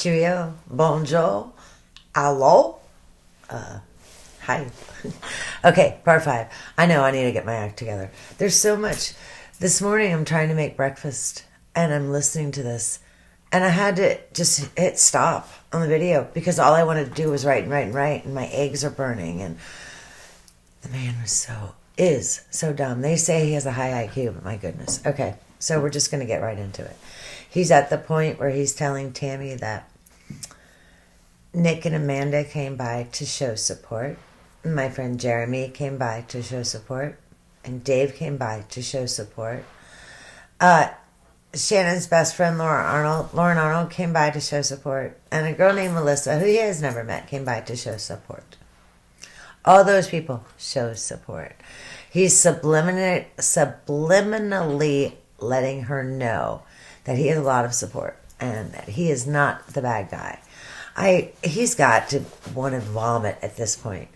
Cheerio, bonjour, hello. Hi. Okay, part 5. I know I need to get my act together. There's so much. This morning I'm trying to make breakfast and I'm listening to this. And I had to just hit stop on the video because all I wanted to do was write and write and write, and my eggs are burning. And the man is so dumb. They say he has a high IQ, but my goodness. Okay, so we're just going to get right into it. He's at the point where he's telling Tammy that Nick and Amanda came by to show support. My friend Jeremy came by to show support. And Dave came by to show support. Shannon's best friend, Lauren Arnold, came by to show support. And a girl named Melissa, who he has never met, came by to show support. All those people show support. He's subliminally letting her know that he has a lot of support and that he is not the bad guy. He's got to want to vomit at this point.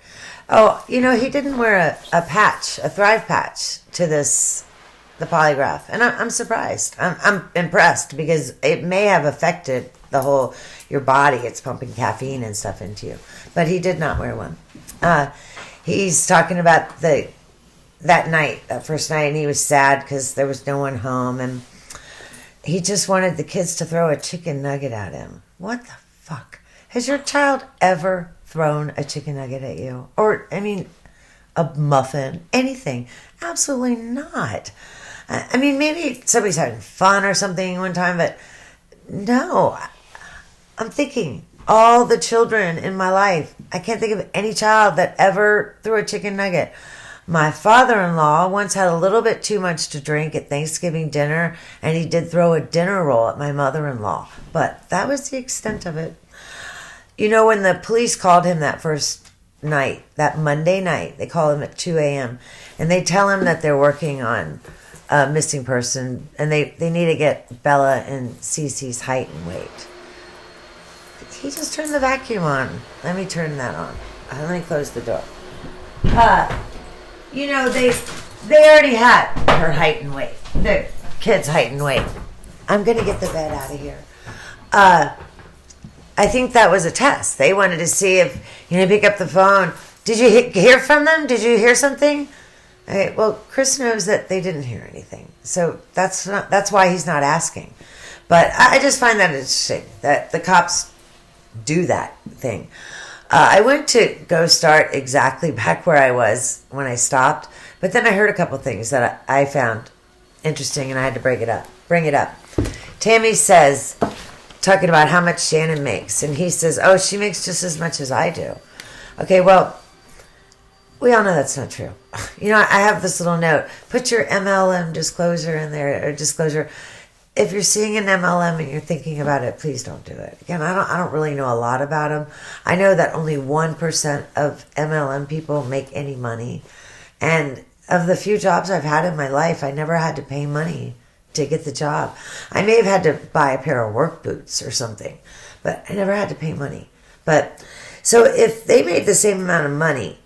Oh, he didn't wear a patch, a Thrive patch to the polygraph. And I'm surprised. I'm impressed because it may have affected your body. It's pumping caffeine and stuff into you. But he did not wear one. He's talking about that first night, and he was sad because there was no one home. And he just wanted the kids to throw a chicken nugget at him. What the fuck? Has your child ever thrown a chicken nugget at you? Or, a muffin? Anything? Absolutely not. Maybe somebody's having fun or something one time, but no. I'm thinking, all the children in my life, I can't think of any child that ever threw a chicken nugget. My father-in-law once had a little bit too much to drink at Thanksgiving dinner, and he did throw a dinner roll at my mother-in-law. But that was the extent of it. When the police called him that first night, that Monday night, they call him at 2 a.m., and they tell him that they're working on a missing person, and they need to get Bella and Cece's height and weight. He just turned the vacuum on. Let me turn that on. Let me close the door. They already had her height and weight. The kid's height and weight. I'm going to get the bed out of here. I think that was a test. They wanted to see if, pick up the phone. Did you hear from them? Did you hear something? Okay, well, Chris knows that they didn't hear anything. So that's why he's not asking. But I just find that interesting that the cops do that thing. I went to go start exactly back where I was when I stopped, but then I heard a couple things that I found interesting, and I had to bring it up. Tammy says, talking about how much Shannon makes, and he says, oh, she makes just as much as I do. Okay, well, we all know that's not true. I have this little note. Put your MLM disclosure in there, or disclosure. If you're seeing an MLM and you're thinking about it, please don't do it. Again, I don't really know a lot about them. I know that only 1% of MLM people make any money. And of the few jobs I've had in my life, I never had to pay money to get the job. I may have had to buy a pair of work boots or something, but I never had to pay money. But so if they made the same amount of money,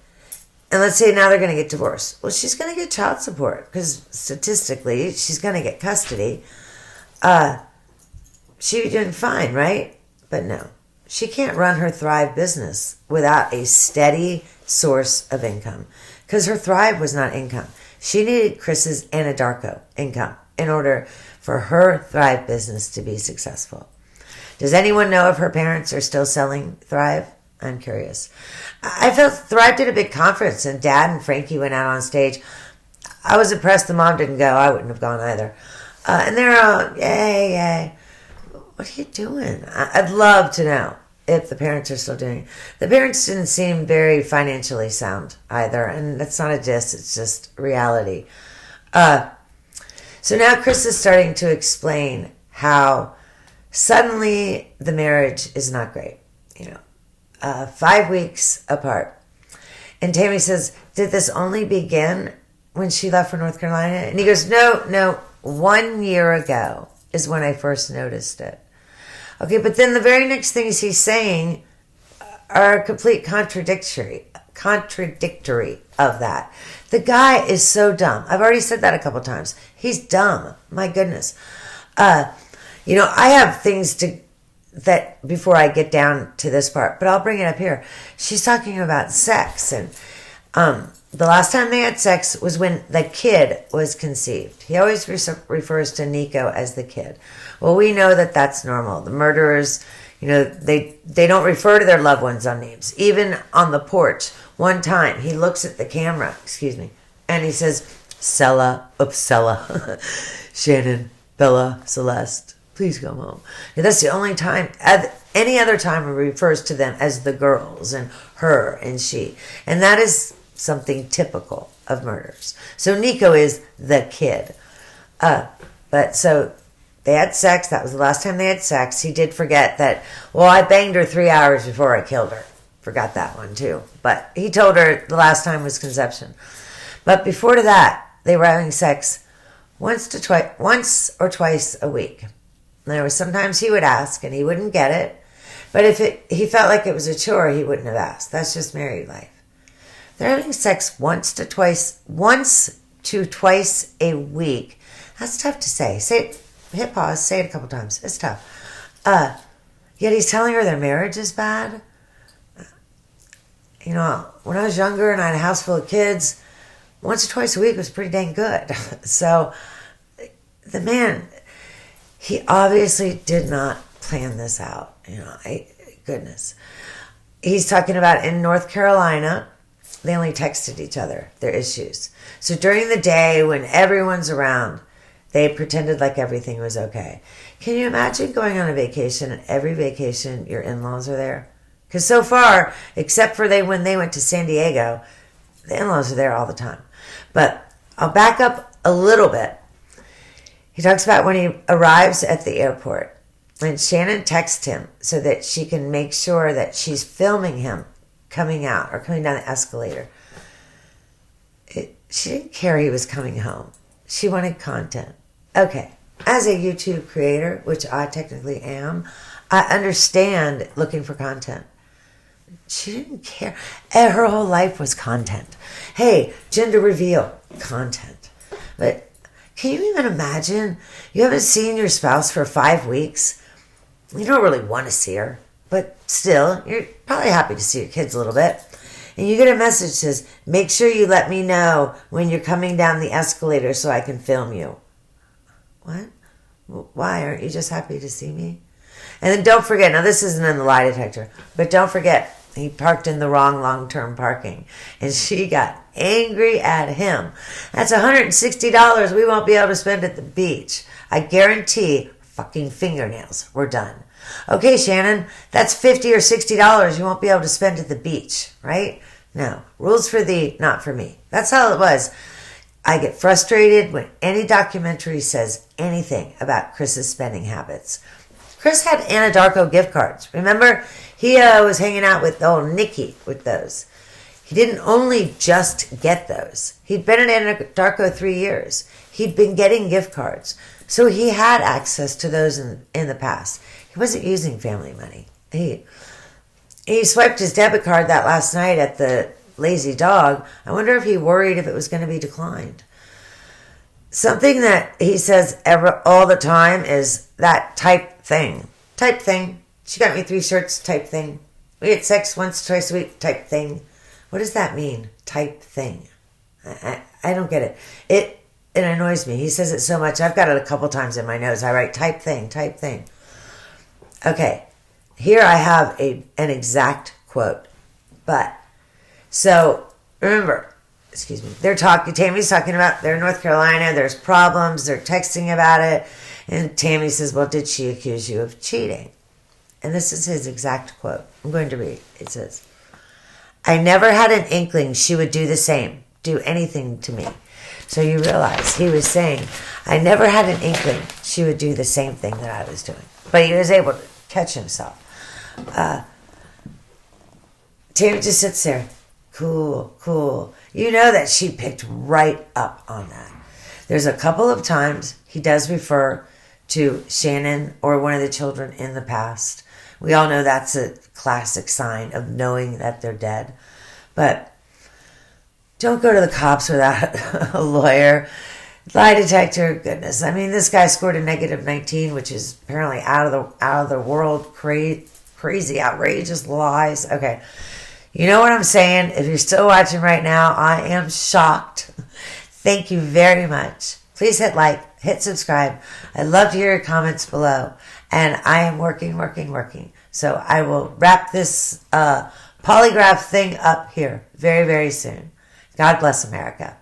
and let's say now they're going to get divorced, well, she's going to get child support because statistically she's going to get custody. She'd be doing fine, right? But no, she can't run her Thrive business without a steady source of income because her Thrive was not income. She needed Chris's Anadarko income in order for her Thrive business to be successful. Does anyone know if her parents are still selling Thrive? I'm curious. I felt Thrive did a big conference and Dad and Frankie went out on stage. I was impressed the mom didn't go. I wouldn't have gone either. And they're all, yay. What are you doing? I'd love to know if the parents are still doing it. The parents didn't seem very financially sound either. And that's not a diss. It's just reality. So now Chris is starting to explain how suddenly the marriage is not great. 5 weeks apart. And Tammy says, did this only begin when she left for North Carolina? And he goes, no. 1 year ago is when I first noticed it. Okay, but then the very next things he's saying are complete contradictory of that. The guy is so dumb. I've already said that a couple times. He's dumb. My goodness. I have things to that before I get down to this part, but I'll bring it up here. She's talking about sex, and the last time they had sex was when the kid was conceived. He always refers to Nico as the kid. Well, we know that that's normal. The murderers, they don't refer to their loved ones on names. Even on the porch, one time he looks at the camera, and he says, Sella, Uppsala, Shannon, Bella, Celeste, please come home. And that's the only time. Any other time he refers to them as the girls and her and she. And that is something typical of murders. So Nico is the kid. But so they had sex. That was the last time they had sex. He did forget that, I banged her 3 hours before I killed her. Forgot that one too. But he told her the last time was conception. But before to that, they were having sex once or twice a week. And there was sometimes he would ask and he wouldn't get it. But if he felt like it was a chore, he wouldn't have asked. That's just married life. They're having sex once to twice a week. That's tough to say. Hit pause, say it a couple times. It's tough. Yet he's telling her their marriage is bad. When I was younger and I had a house full of kids, once or twice a week was pretty dang good. So the man, he obviously did not plan this out. Goodness. He's talking about in North Carolina, they only texted each other their issues. So during the day when everyone's around, they pretended like everything was okay. Can you imagine going on a vacation and every vacation your in-laws are there? Because so far, except for when they went to San Diego, the in-laws are there all the time. But I'll back up a little bit. He talks about when he arrives at the airport and Shannon texts him so that she can make sure that she's filming him coming out or coming down the escalator. She didn't care he was coming home. She wanted content. Okay, as a YouTube creator, which I technically am, I understand looking for content. She didn't care. Her whole life was content. Hey, gender reveal, content. But can you even imagine? You haven't seen your spouse for 5 weeks. You don't really want to see her. But still, you're probably happy to see your kids a little bit. And you get a message that says, make sure you let me know when you're coming down the escalator so I can film you. What? Why? Aren't you just happy to see me? And then don't forget, now this isn't in the lie detector, but don't forget, he parked in the wrong long-term parking. And she got angry at him. That's $160 we won't be able to spend at the beach. I guarantee fucking fingernails were done. Okay, Shannon, that's $50 or $60 you won't be able to spend at the beach, right? No. Rules for thee, not for me. That's how it was. I get frustrated when any documentary says anything about Chris's spending habits. Chris had Anadarko gift cards. Remember? He was hanging out with old Nikki with those. He didn't only just get those. He'd been at Anadarko 3 years. He'd been getting gift cards. So he had access to those in the past. He wasn't using family money. He swiped his debit card that last night at the Lazy Dog. I wonder if he worried if it was going to be declined. Something that he says all the time is that type thing. Type thing. She got me 3 shirts, type thing. We had sex once, twice a week, type thing. What does that mean? Type thing. I don't get it. It annoys me. He says it so much. I've got it a couple times in my notes. I write type thing, type thing. Okay. Here I have an exact quote. But, so, remember, Tammy's talking about they're in North Carolina, there's problems, they're texting about it, and Tammy says, well, did she accuse you of cheating? And this is his exact quote. I'm going to read. It says, I never had an inkling she would do the same, do anything to me. So you realize he was saying, I never had an inkling she would do the same thing that I was doing. But he was able to catch himself. Tammy just sits there. Cool. You know that she picked right up on that. There's a couple of times he does refer to Shannon or one of the children in the past. We all know that's a classic sign of knowing that they're dead. But don't go to the cops without a lawyer. Lie detector, goodness. I mean, this guy scored a negative 19, which is apparently out of the world, crazy, outrageous lies. Okay, you know what I'm saying? If you're still watching right now, I am shocked. Thank you very much. Please hit like, hit subscribe. I'd love to hear your comments below. And I am working. So I will wrap this polygraph thing up here very, very soon. God bless America.